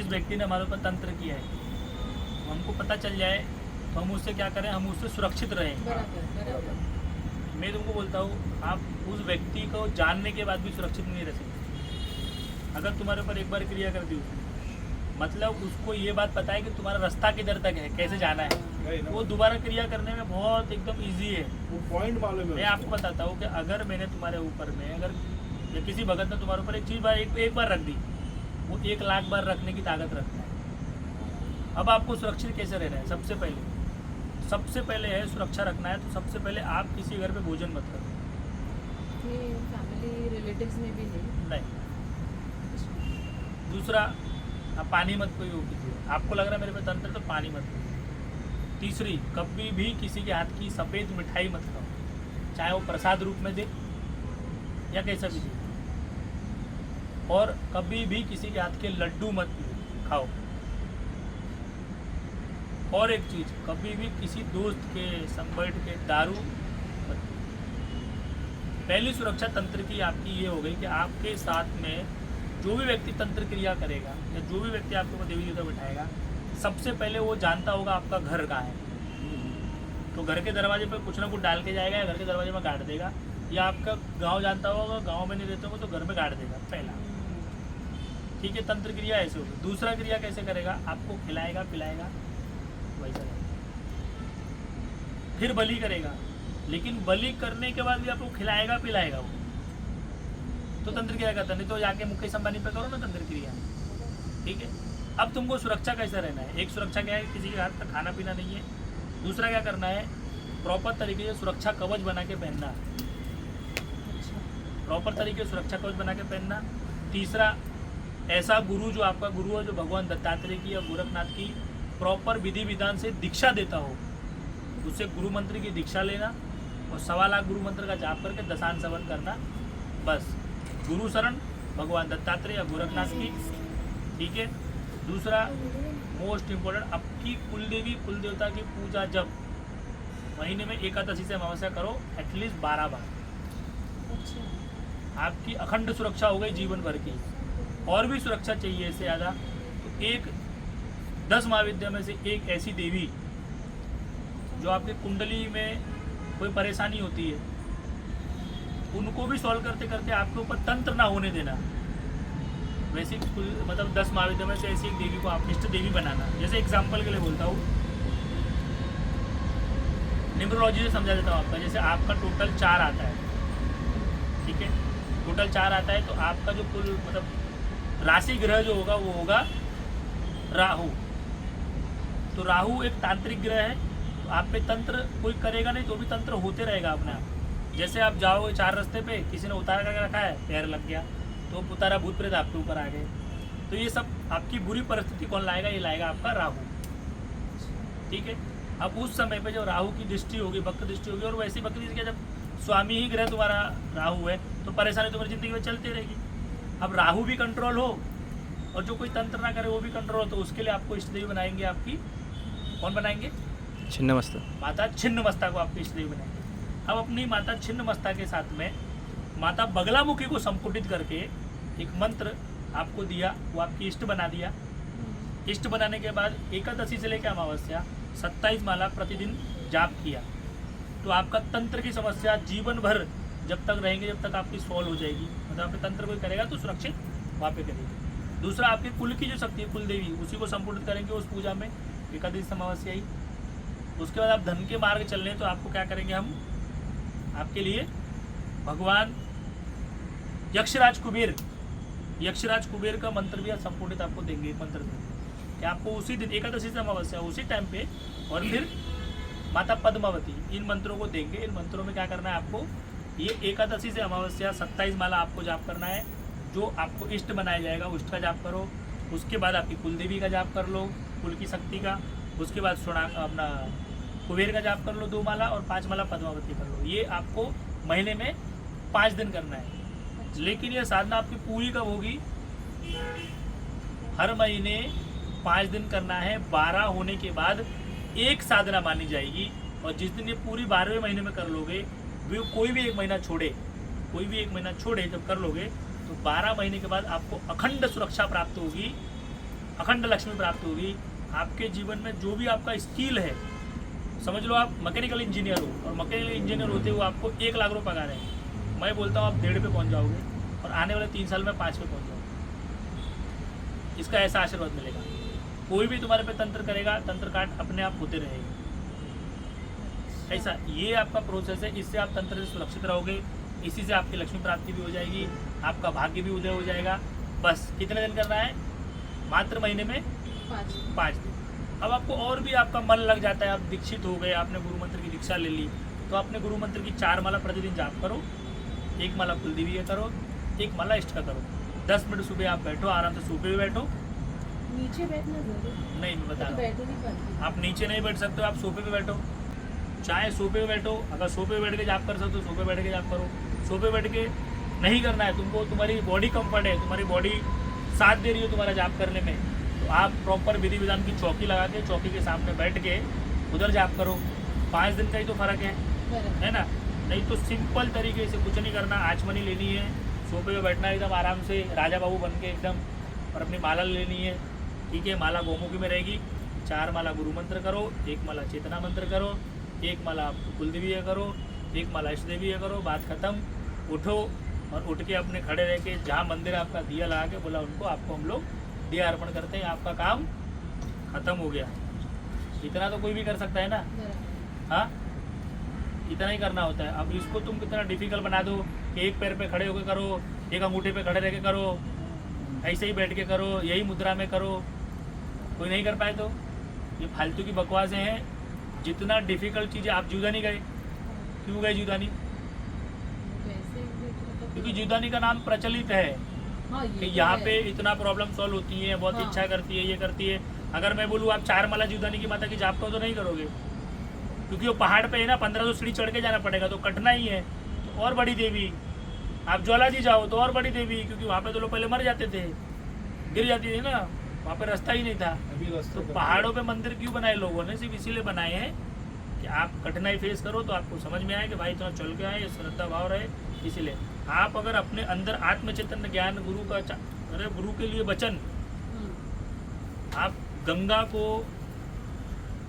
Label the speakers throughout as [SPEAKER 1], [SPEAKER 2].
[SPEAKER 1] जिस व्यक्ति ने हमारे ऊपर तंत्र किया है हमको पता चल जाए तो हम उससे क्या करें, हम उससे सुरक्षित रहें। मैं तुमको बोलता हूँ आप उस व्यक्ति को जानने के बाद भी सुरक्षित नहीं रह सकते। अगर तुम्हारे ऊपर एक बार क्रिया कर दी उसने, मतलब उसको ये बात पता है कि तुम्हारा रास्ता किधर तक है, कैसे जाना है, वो दोबारा क्रिया करने में बहुत एकदम ईजी है।
[SPEAKER 2] वो पॉइंट मालूम है।
[SPEAKER 1] मैं आपको बताता हूँ कि अगर मैंने तुम्हारे ऊपर में अगर या किसी भगत ने तुम्हारे ऊपर एक चीज़ एक बार रख दी, वो 1 लाख बार रखने की ताकत रखता है। अब आपको सुरक्षित कैसे रहना है? सबसे पहले है सुरक्षा रखना है, तो सबसे पहले आप किसी घर पे भोजन मत करो।
[SPEAKER 3] फैमिली रिलेटिव्स में भी नहीं।
[SPEAKER 1] दूसरा, आप पानी मत पियो किसी, आपको लग रहा है मेरे पे तंत्र, तो पानी मत पियो। तीसरी, कभी भी किसी के हाथ की सफ़ेद मिठाई मत खाओ, चाहे वो प्रसाद रूप में दे या कैसा भी दे। और कभी भी किसी के हाथ के लड्डू मत खाओ। और एक चीज़, कभी भी किसी दोस्त के संग बैठ के दारू मत पियो। पहली सुरक्षा तंत्र की आपकी ये हो गई कि आपके साथ में जो भी व्यक्ति तंत्र क्रिया करेगा या जो भी व्यक्ति आपके ऊपर देवी देवता बिठाएगा, सबसे पहले वो जानता होगा आपका घर कहाँ है। तो घर के दरवाजे पर कुछ ना कुछ डाल के जाएगा या घर के दरवाजे में गाड़ देगा, या आपका गांव जानता होगा, गांव में नहीं रहते हो तो घर में गाड़ देगा पहला। ठीक है, तंत्र क्रिया ऐसे होगी। दूसरा क्रिया कैसे करेगा, आपको खिलाएगा पिलाएगा वैसा, फिर बलि करेगा, लेकिन बलि करने के बाद भी आपको खिलाएगा पिलाएगा वो, तो तंत्र क्रिया करता। नहीं तो जाके मुकेश अंबानी पे करो ना तंत्र क्रिया। ठीक है, अब तुमको सुरक्षा कैसे रहना है? एक सुरक्षा क्या है, किसी के हाथ तक खाना पीना नहीं है। दूसरा क्या करना है, प्रॉपर तरीके से सुरक्षा कवच बना के पहनना, प्रॉपर तरीके से सुरक्षा कवच बना के पहनना। तीसरा, ऐसा गुरु जो आपका गुरु है, जो भगवान दत्तात्रेय की या गोरखनाथ की प्रॉपर विधि विधान से दीक्षा देता हो, उससे गुरु मंत्र की दीक्षा लेना और 1.25 लाख गुरु मंत्र का जाप करके दशान सवन करना। बस गुरु शरण भगवान दत्तात्रेय या गोरखनाथ की। ठीक है। दूसरा मोस्ट इम्पोर्टेंट, आपकी कुलदेवी कुल देवता की पूजा जब महीने में एकादशी से अमावस्या करो एटलीस्ट 12 बार। आपकी अखंड सुरक्षा हो गई जीवन भर की। और भी सुरक्षा चाहिए इससे ज़्यादा, तो एक 10 महाविद्या में से एक ऐसी देवी जो आपके कुंडली में कोई परेशानी होती है, उनको भी सॉल्व करते करते आपके ऊपर तंत्र ना होने देना। वैसे मतलब 10 महाविद्या में से ऐसी एक देवी को आप इष्ट देवी बनाना। जैसे एग्जाम्पल के लिए बोलता हूँ, न्यूमरोलॉजी से समझा देता हूँ आपका। जैसे आपका टोटल 4 आता है, ठीक है, टोटल 4 आता है, तो आपका जो कुल मतलब राशि ग्रह जो होगा वो होगा राहु। तो राहु एक तांत्रिक ग्रह है, तो आप पे तंत्र कोई करेगा नहीं तो भी तंत्र होते रहेगा अपने आप। जैसे आप जाओगे 4 रास्ते पे, किसी ने उतार करके रखा है, पैर लग गया तो उतारा भूत प्रेत आपके ऊपर आ गए। तो ये सब आपकी बुरी परिस्थिति कौन लाएगा? ये लाएगा आपका राहु। ठीक है। अब उस समय पे जब राहु की दृष्टि होगी, वक्र दृष्टि होगी, और वैसी वक्र दृष्टि जब स्वामी ही ग्रह तुम्हारा राहु है, तो परेशानी तुम्हारी जिंदगी में चलती रहेगी। अब राहु भी कंट्रोल हो और जो कोई तंत्र ना करे वो भी कंट्रोल हो, तो उसके लिए आपको इष्ट देवी बनाएंगे। आपकी कौन बनाएंगे?
[SPEAKER 4] छिन्नमस्ता।
[SPEAKER 1] माता छिन्नमस्ता को आपकी इष्ट देवी बनाएंगे। अब अपनी माता छिन्नमस्ता के साथ में माता बगलामुखी को संपुटित करके एक मंत्र आपको दिया, वो आपकी इष्ट बना दिया। इष्ट बनाने के बाद एकादशी से लेकर अमावस्या 27 माला प्रतिदिन जाप किया, तो आपका तंत्र की समस्या जीवन भर जब तक रहेंगे, जब तक आपकी सॉल्व हो जाएगी। मतलब आप तंत्र कोई करेगा तो सुरक्षित वहाँ पे करेगी। दूसरा, आपके कुल की जो शक्ति है, कुल देवी, उसी को संपुटित करेंगे उस पूजा में, एकादशी अमावस्या ही। उसके बाद आप धन के मार्ग चल रहे हैं, तो आपको क्या करेंगे हम, आपके लिए भगवान यक्षराज कुबेर का मंत्र भी संपूर्णित आपको देंगे। मंत्र देंगे कि आपको उसी दिन एकादशी से अमावस्या उसी टाइम पे, और फिर माता पद्मावती, इन मंत्रों को देंगे। इन मंत्रों में क्या करना है आपको, ये एकादशी से अमावस्या 27 माला आपको जाप करना है। जो आपको इष्ट बनाया जाएगा उष्ट का जाप करो। उसके बाद आपकी कुलदेवी का जाप कर लो, कुल की शक्ति का। उसके बाद अपना कुबेर का जाप कर लो 2 माला, और 5 माला पद्मावती कर लो। ये आपको महीने में 5 दिन करना है। लेकिन ये साधना आपकी पूरी कब होगी? हर महीने 5 दिन करना है। 12 होने के बाद एक साधना मानी जाएगी, और जिस दिन ये पूरी 12वें महीने में कर लोगे, कोई भी एक महीना छोड़े जब कर लोगे, तो 12 महीने के बाद आपको अखंड सुरक्षा प्राप्त होगी। अखंड लक्ष्मी प्राप्त होगी। आपके जीवन में जो भी आपका स्किल है, समझ लो आप मैकेनिकल इंजीनियर हो और मैकेनिकल इंजीनियर होते हुए आपको 1 लाख रुपये पगार है, मैं बोलता हूँ आप 1.5 पे पहुँच जाओगे और आने वाले 3 साल में 5 पे पहुँच जाओगे। इसका ऐसा आशीर्वाद मिलेगा। कोई भी तुम्हारे पे तंत्र करेगा, तंत्र काट अपने आप होते रहेगा। ऐसा ये आपका प्रोसेस है। इससे आप तंत्र से सुरक्षित रहोगे, इसी से आपकी लक्ष्मी प्राप्ति भी हो जाएगी, आपका भाग्य भी उदय हो जाएगा। बस कितने दिन करना है? मात्र महीने में 5 दिन। अब आपको और भी आपका मन लग जाता है, आप दीक्षित हो गए, आपने गुरु मंत्र की दीक्षा ले ली, तो अपने गुरु मंत्र की 4 माला प्रतिदिन जाप करो। 1 माला कुलदेवी का करो, 1 माला इष्ट का करो। 10 मिनट सुबह आप बैठो, आराम से सोफे पे बैठो।
[SPEAKER 3] नीचे बैठना जरूर
[SPEAKER 1] नहीं मैं बता रहा हूँ,
[SPEAKER 3] बैठ ही नहीं पाती।
[SPEAKER 1] आप नीचे नहीं बैठ सकते हो, आप सोफे पे बैठो। चाहे सोफे पे बैठो, अगर सोफे पे बैठ के जाप कर सकते हो सोफे पे बैठ के जाप करो। सोफे बैठ के नहीं करना है तुमको, तुम्हारी बॉडी कंफर्ट है, तुम्हारी बॉडी साथ दे रही है तुम्हारा जाप करने में, तो आप प्रॉपर विधि विधान की चौकी लगा के चौकी के सामने बैठ के उधर जाप करो। 5 दिन का ही तो फर्क है ना। नहीं तो सिंपल तरीके से कुछ नहीं करना, आचमनी लेनी है, सोफे पे बैठना है एकदम आराम से राजा बाबू बन के एकदम, और अपनी माला लेनी है। ठीक है, माला गोमुखी में रहेगी। 4 माला गुरु मंत्र करो, 1 माला चेतना मंत्र करो, 1 माला कुलदेवी करो, 1 माला इष्ट देवी करो। बात खत्म। उठो और उठ के अपने खड़े रह के जहाँ मंदिर आपका दिया लगा के बोला उनको, आपको हम लोग दिया अर्पण करते हैं, आपका काम खत्म हो गया। इतना तो कोई भी कर सकता है ना। हाँ, इतना ही करना होता है। अब इसको तुम कितना डिफिकल्ट बना दो कि 1 पैर पे खड़े होकर करो, 1 अंगूठे पे खड़े रह के करो, ऐसे ही बैठ के करो, यही मुद्रा में करो, कोई नहीं कर पाए तो ये फालतू की बकवासें हैं। जितना डिफिकल्ट चीज़ें, आप जीवदानी गए, क्यों गए जीवदानी? क्योंकि जीवदानी का नाम प्रचलित है कि यहाँ पे इतना प्रॉब्लम सॉल्व होती है, बहुत इच्छा करती है, ये करती है। अगर मैं बोलूँ आप 4 माला जीवदानी की माता की जाप करो तो नहीं करोगे, क्योंकि वो पहाड़ पे है ना, 1500 सीढ़ी चढ़ के जाना पड़ेगा, तो कठिनाई है। तो और बड़ी देवी, आप ज्वाला जी जाओ तो और बड़ी देवी, क्योंकि वहाँ पे तो लोग पहले मर जाते थे, गिर जाती थी ना, वहाँ पे रास्ता ही नहीं था। तो पहाड़ों पे मंदिर क्यों बनाए लोगों ने? सिर्फ इसीलिए बनाए हैं कि आप कठिनाई फेस करो तो आपको समझ में आए कि भाई इतना चल गया है, ये श्रद्धा भाव रहे। इसीलिए आप अगर अपने अंदर आत्मचेतन ज्ञान गुरु का अरे गुरु के लिए वचन, आप गंगा को,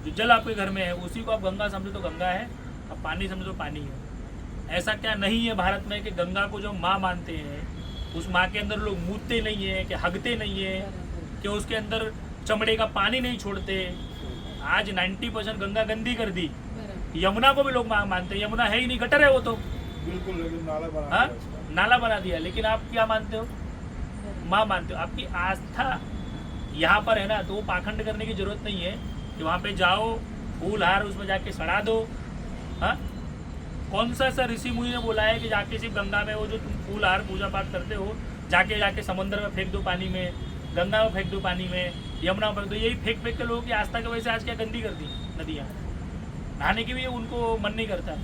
[SPEAKER 1] जो जल आपके घर में है उसी को आप गंगा समझो तो गंगा है, अब पानी समझो पानी है। ऐसा क्या नहीं है भारत में कि गंगा को जो माँ मानते हैं, उस माँ के अंदर लोग मूतते नहीं है, कि हगते नहीं है, कि उसके अंदर चमड़े का पानी नहीं छोड़ते। आज 90% गंगा गंदी कर दी। यमुना को भी लोग माँ मानते हैं, यमुना है ही नहीं, गटर है वो तो
[SPEAKER 2] बिल्कुल, लेकिन नाला बना
[SPEAKER 1] हाँ,
[SPEAKER 2] दिया उसका।
[SPEAKER 1] नाला बना दिया। लेकिन आप क्या मानते हो? माँ मानते हो। आपकी आस्था यहाँ पर है ना, तो वो पाखंड करने की जरूरत नहीं है कि वहाँ पे जाओ फूल हार उसमें जाके सड़ा दो। हाँ, कौन सा ऐसा ऋषि मुनि ने बोला है कि जाके सिर्फ गंगा में वो जो तुम फूल हार पूजा पाठ करते हो, जाके समंदर में फेंक दो, पानी में, गंगा में फेंक दो, पानी में, यमुना में फेंक दो। यही फेंक के लोगों की आस्था की वजह से आज क्या गंदी कर दी नदियाँ, नहाने की भी उनको मन नहीं करता,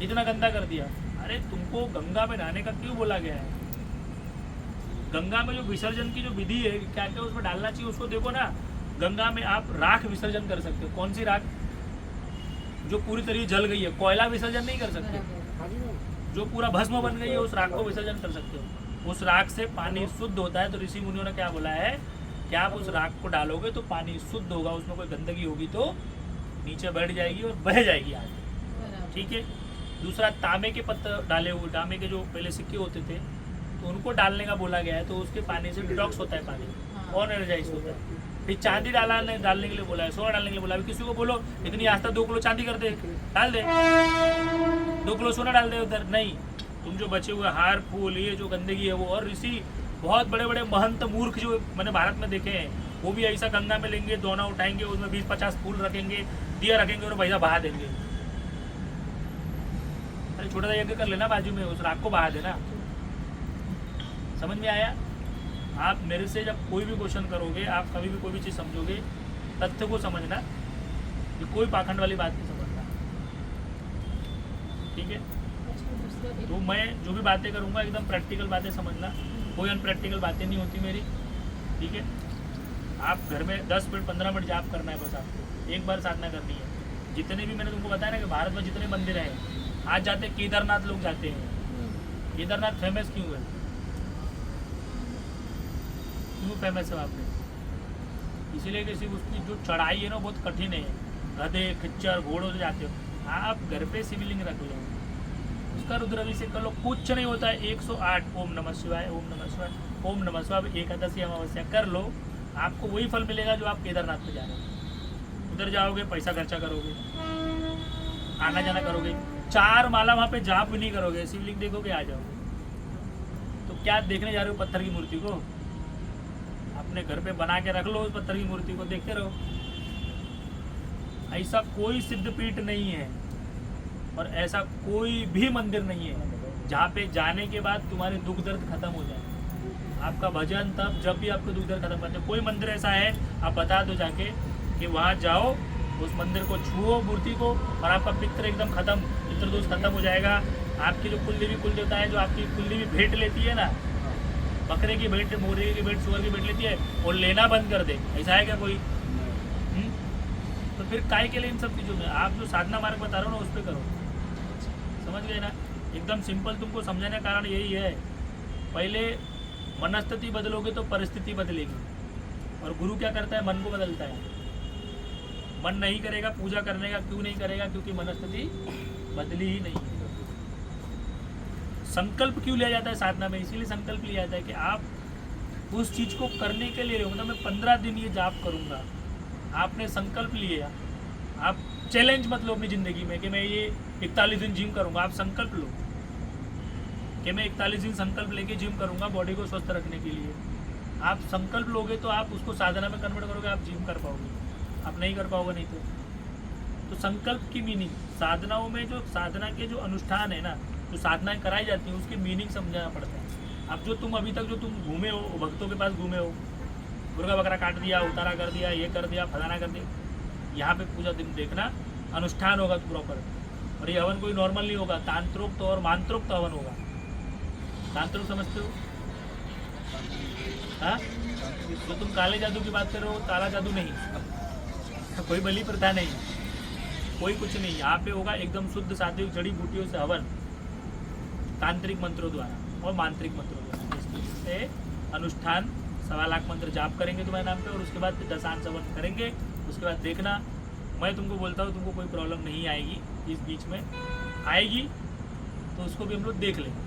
[SPEAKER 1] इतना गंदा कर दिया। अरे तुमको गंगा में नहाने का क्यों बोला गया है? गंगा में जो विसर्जन की जो विधि है, क्या क्या उसमें डालना चाहिए उसको देखो ना। गंगा में आप राख विसर्जन कर सकते हो। कौन सी राख? जो पूरी तरीके जल गई है। कोयला विसर्जन नहीं कर सकते, जो पूरा भस्म बन गई है उस राख को विसर्जन कर सकते हो। उस राख से पानी शुद्ध होता है। तो ऋषि मुनियों ने क्या बोला है कि आप उस राख को डालोगे तो पानी शुद्ध होगा, उसमें कोई गंदगी होगी तो नीचे बैठ जाएगी और बह जाएगी आगे। ठीक है। दूसरा, तांबे के पत्थर डाले हुए, तांबे के जो पहले सिक्के होते थे तो उनको डालने का बोला गया है, तो उसके पानी से डिटॉक्स होता है पानी और एनर्जाइज होता है। फिर चांदी डालने के लिए बोला है, सोना डालने के लिए बोला है। किसी को बोलो इतनी आस्था 2 किलो चांदी कर दे, डाल दे, 2 किलो सोना डाल दे उधर। नहीं, तुम जो बचे हुए हार फूल ये जो गंदगी है वो, और ऋषि बहुत बड़े बड़े महंत मूर्ख जो मैंने भारत में देखे हैं, वो भी ऐसा गंगा में लेंगे, दोना उठाएंगे, उसमें 20-50 फूल रखेंगे, दिया रखेंगे और पैसा बहा देंगे। अरे छोटा सा यज्ञ कर लेना बाजू में, उस राख को बहा देना। समझ में आया? आप मेरे से जब कोई भी क्वेश्चन करोगे, आप कभी भी कोई भी चीज़ समझोगे, तथ्य को समझना, ये कोई पाखंड वाली बात नहीं समझना। ठीक है। तो मैं जो भी बातें करूँगा एकदम प्रैक्टिकल बातें समझना, कोई अनप्रैक्टिकल बातें नहीं होती मेरी। ठीक है। आप घर में 10 मिनट 15 मिनट जाप करना है बस, आपको एक बार साधना करनी है। जितने भी मैंने तुमको बताया ना कि भारत में जितने मंदिर हैं, आज जाते हैं केदारनाथ, लोग जाते हैं। केदारनाथ फेमस क्यों है? क्यों फेमस है वहाँ पे? इसीलिए कि सिर्फ उसकी जो चढ़ाई है ना बहुत कठिन है। गधे खच्चर घोड़ों से जाते हो, आप घर पे शिवलिंग रख लो, उसका रुद्राभिषेक कर लो, कुछ नहीं होता है। 108 ओम नमः शिवाय, ओम नमः शिवाय, ओम नमः शिवाय, एकादशी अमावस्या कर लो, आपको वही फल मिलेगा जो आप केदारनाथ पे जा रहे हो। उधर जाओगे पैसा खर्चा करोगे, आना जाना करोगे, 4 माला वहाँ पे जाप भी नहीं करोगे, शिवलिंग देखोगे आ जाओगे। तो क्या देखने जा रहे हो पत्थर की मूर्ति को? अपने घर पे बना के रख लो उस पत्थर की मूर्ति को, देखते रहो। ऐसा कोई सिद्धपीठ नहीं है और ऐसा कोई भी मंदिर नहीं है जहाँ पे जाने के बाद तुम्हारे दुख दर्द खत्म हो जाए। आपका भजन तब जब भी आपको दुख दर्द खत्म करते, कोई मंदिर ऐसा है आप बता दो जाके कि वहाँ जाओ, उस मंदिर को छुओ मूर्ति को, और आपका पित्र एकदम खत्म, पित्र दोष खत्म हो जाएगा। आपकी जो कुलदेवी कुल देवता है, जो आपकी कुलदेवी भेंट लेती है ना, बकरे की भेंट, मुर्गे की भेंट, सुअर की भेंट लेती है, वो लेना बंद कर दे। ऐसा है क्या कोई? तो फिर काय के लिए इन सब चीज़ों में? आप जो साधना मार्ग बता रहे हो ना उस पर करो, समझ गए ना? एकदम सिंपल तुमको समझाने का कारण यही है। पहले मनस्थिति बदलोगे तो परिस्थिति बदलेगी, और गुरु क्या करता है? मन को बदलता है। मन नहीं करेगा पूजा करने का, क्यों नहीं करेगा? क्योंकि मनस्थिति बदली ही नहीं है। संकल्प क्यों लिया जाता है साधना में? इसीलिए संकल्प लिया जाता है कि आप उस चीज़ को करने के लिए, मतलब मैं 15 दिन ये जाप करूँगा, आपने संकल्प लिया। आप चैलेंज मत लो अपनी ज़िंदगी में कि मैं ये 41 दिन जिम करूँगा। आप संकल्प लो कि मैं 41 दिन संकल्प लेके जिम करूँगा बॉडी को स्वस्थ रखने के लिए। आप संकल्प लोगे तो आप उसको साधना में कन्वर्ट करोगे, आप जिम कर पाओगे। आप नहीं कर पाओगे नहीं तो संकल्प की मीनिंग, साधनाओं में जो साधना के जो अनुष्ठान है ना, जो साधनाएं कराई जाती हैं उसकी मीनिंग समझाना पड़ता है। अब जो तुम अभी तक जो तुम घूमे हो, भक्तों के पास घूमे हो, मुर्गा बकरा काट दिया, उतारा कर दिया, ये कर दिया, फलाना कर दिया, यहाँ पे पूजा दिन देखना अनुष्ठान होगा तो प्रॉपर। और ये हवन कोई नॉर्मल नहीं होगा, तांत्रोक्त और मांत्रोक्त हवन होगा। तांत्रिक समझते हो? हाँ, जो तुम काले जादू की बात कर रहे हो, काला जादू नहीं, कोई बलि प्रथा नहीं, कोई कुछ नहीं। यहाँ पे होगा एकदम शुद्ध सात्विक जड़ी बूटियों से हवन, तांत्रिक मंत्रों द्वारा और मांत्रिक मंत्रों द्वारा। अनुष्ठान 1.25 लाख मंत्र जाप करेंगे तुम्हारे नाम पे, और उसके बाद दशांश हवन करेंगे। उसके बाद देखना, मैं तुमको बोलता हूँ तुमको कोई प्रॉब्लम नहीं आएगी। इस बीच में आएगी तो उसको भी हम लोग देख लेंगे।